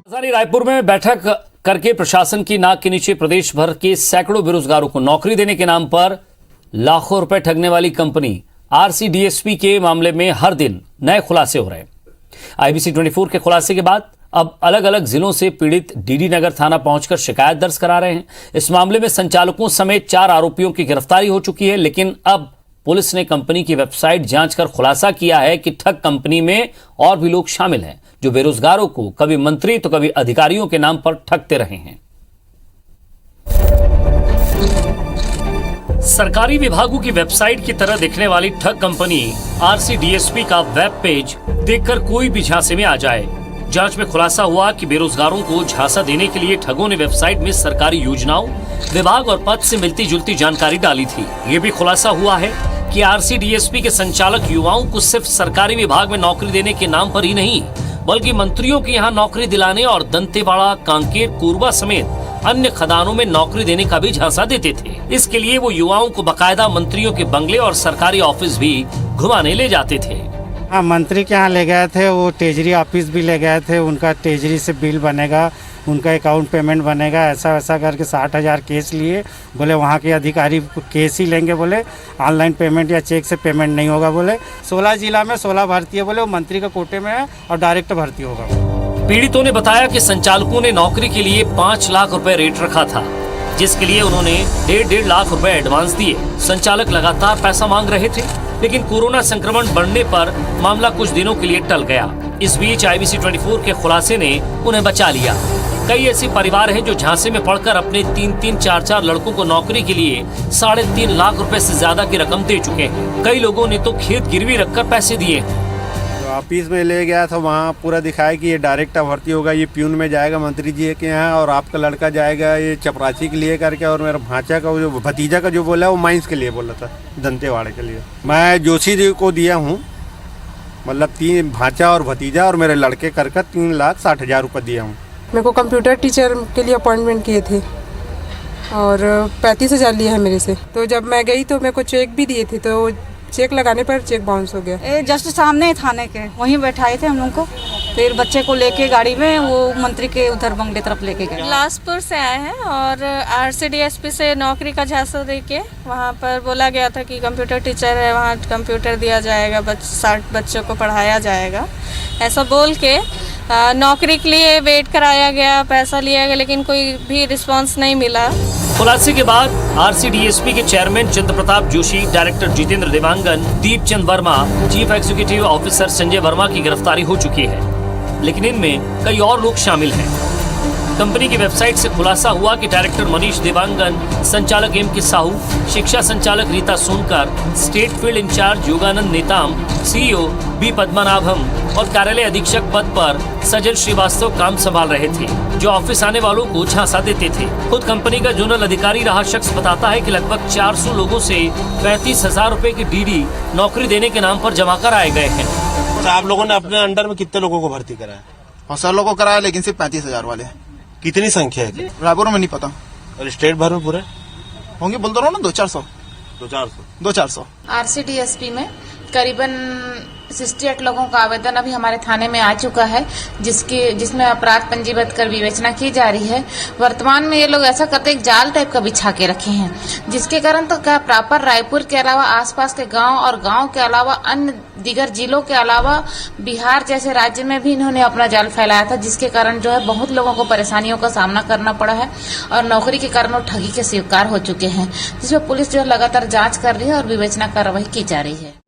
राजधानी रायपुर में बैठक करके प्रशासन की नाक के नीचे प्रदेश भर के सैकड़ों बेरोजगारों को नौकरी देने के नाम पर लाखों रुपए ठगने वाली कंपनी आरसीडीएसपी के मामले में हर दिन नए खुलासे हो रहे हैं। आईबीसी 24 के खुलासे के बाद अब अलग अलग जिलों से पीड़ित डीडी नगर थाना पहुंचकर शिकायत दर्ज करा रहे हैं। इस मामले में संचालकों समेत 4 आरोपियों की गिरफ्तारी हो चुकी है, लेकिन अब पुलिस ने कंपनी की वेबसाइट जांच कर खुलासा किया है कि ठग कंपनी में और भी लोग शामिल हैं जो बेरोजगारों को कभी मंत्री तो कभी अधिकारियों के नाम पर ठगते रहे हैं। सरकारी विभागों की वेबसाइट की तरह दिखने वाली ठग कंपनी आरसीडीएसपी का वेब पेज देखकर कोई भी झांसे में आ जाए। जांच में खुलासा हुआ कि बेरोजगारों को झांसा देने के लिए ठगों ने वेबसाइट में सरकारी योजनाओं, विभाग और पद से मिलती जुलती जानकारी डाली थी। ये भी खुलासा हुआ है कि आरसीडीएसपी के संचालक युवाओं को सिर्फ सरकारी विभाग में नौकरी देने के नाम पर ही नहीं, बल्कि मंत्रियों के यहाँ नौकरी दिलाने और दंतेवाड़ा, कांकेर, कोरबा समेत अन्य खदानों में नौकरी देने का भी झांसा देते थे। इसके लिए वो युवाओं को बकायदा मंत्रियों के बंगले और सरकारी ऑफिस भी घुमाने ले जाते थे। हाँ, मंत्री के यहाँ ले गए थे, वो ट्रेजरी ऑफिस भी ले गए थे, उनका ट्रेजरी से बिल बनेगा, उनका अकाउंट पेमेंट बनेगा, ऐसा वैसा करके 60,000 केस लिए। बोले वहाँ के अधिकारी केस ही लेंगे, बोले ऑनलाइन पेमेंट या चेक से पेमेंट नहीं होगा। बोले 16 जिला में 16 भर्ती है, बोले वो मंत्री का कोटे में है और डायरेक्ट भर्ती होगा। पीड़ितों ने बताया कि संचालकों ने नौकरी के लिए 5 लाख रुपए रेट रखा था, जिसके लिए उन्होंने 1.5 लाख रुपए एडवांस दिए। संचालक लगातार पैसा मांग रहे थे, लेकिन कोरोना संक्रमण बढ़ने पर मामला कुछ दिनों के लिए टल गया। इस बीच आईबीसी 24 के खुलासे ने उन्हें बचा लिया। कई ऐसे परिवार हैं जो झांसे में पड़कर अपने 3-3, 4-4 लड़कों को नौकरी के लिए 3.5 लाख रुपए से ज्यादा की रकम दे चुके हैं। कई लोगों ने तो खेत गिरवी रखकर पैसे दिए हैं। ऑफिस में ले गया था, वहाँ पूरा दिखाया कि ये डायरेक्ट भर्ती होगा, ये प्यून में जाएगा मंत्री जी के यहाँ, और आपका लड़का जाएगा ये चपरासी के लिए करके, और मेरा भांचा का जो भतीजा का जो बोला वो माइंस के लिए बोला था, दंतेवाड़े के लिए। मैं जोशी जी को दिया हूँ, मतलब 3 भांचा और भतीजा और मेरे लड़के कर 3,60,000 रुपये दिया हूँ। मेरे को कंप्यूटर टीचर के लिए अपॉइंटमेंट किए थे और 35,000 लिया है मेरे से। तो जब मैं गई तो मेरे को चेक भी दिए थे, तो चेक लगाने पर चेक बाउंस हो गया। जस्ट सामने थाने के वहीं बैठाए थे हम लोग को, फिर बच्चे को लेके गाड़ी में वो मंत्री के उधर बंगले तरफ लेके गए। बिलासपुर से आए हैं और आरसीडीएसपी से नौकरी का झांसा देके वहाँ पर बोला गया था कि कंप्यूटर टीचर है, वहाँ कंप्यूटर दिया जाएगा, 60 बच्चों को पढ़ाया जाएगा, ऐसा बोल के नौकरी के लिए वेट कराया गया, पैसा लिया गया, लेकिन कोई भी रिस्पांस नहीं मिला। खुलासे के बाद आरसीडीएसपी के chairman Chandra Pratap Joshi, director Jitendra Dewangan, Deep Chand Verma, chief executive officer Sanjay Verma की गिरफ्तारी हो चुकी है, लेकिन इनमें कई और लोग शामिल हैं। कंपनी की वेबसाइट से खुलासा हुआ कि डायरेक्टर मनीष देवांगन, संचालक एम के साहू, शिक्षा संचालक Rita Sonkar, state field incharge Yoganand Netam, CEO B Padmanabham और कार्यालय अधीक्षक पद पर सजल श्रीवास्तव काम संभाल रहे थे, जो ऑफिस आने वालों को झांसा देते थे। खुद कंपनी का जोनल अधिकारी रहा शख्स बताता है कि लगभग 400 लोगों से 35,000 रुपए की डीडी नौकरी देने के नाम पर जमा कराए गए हैं। तो आप लोगों ने अपने अंडर में कितने लोगों को भर्ती कराया? और 100 लोगों को कराया, लेकिन सिर्फ 35,000 वाले। कितनी संख्या है? रायपुर में नहीं पता, और स्टेट भर में पूरे होंगे, बोल रहा हूँ ना, 200-400। आरसीडीएसपी में करीबन 68 लोगों का आवेदन अभी हमारे थाने में आ चुका है, जिसमें अपराध पंजीबद्ध कर विवेचना की जा रही है। वर्तमान में ये लोग ऐसा करते एक जाल टाइप का बिछा के रखे हैं, जिसके कारण तो क्या प्रॉपर रायपुर के अलावा आसपास के गांव और गांव के अलावा अन्य दीगर जिलों के अलावा बिहार जैसे राज्य में भी इन्होंने अपना जाल फैलाया था, जिसके कारण जो है बहुत लोगों को परेशानियों का सामना करना पड़ा है और नौकरी के कारण वो ठगी के शिकार हो चुके हैं, जिसमें पुलिस जो लगातार जाँच कर रही है और विवेचना कार्रवाई की जा रही है।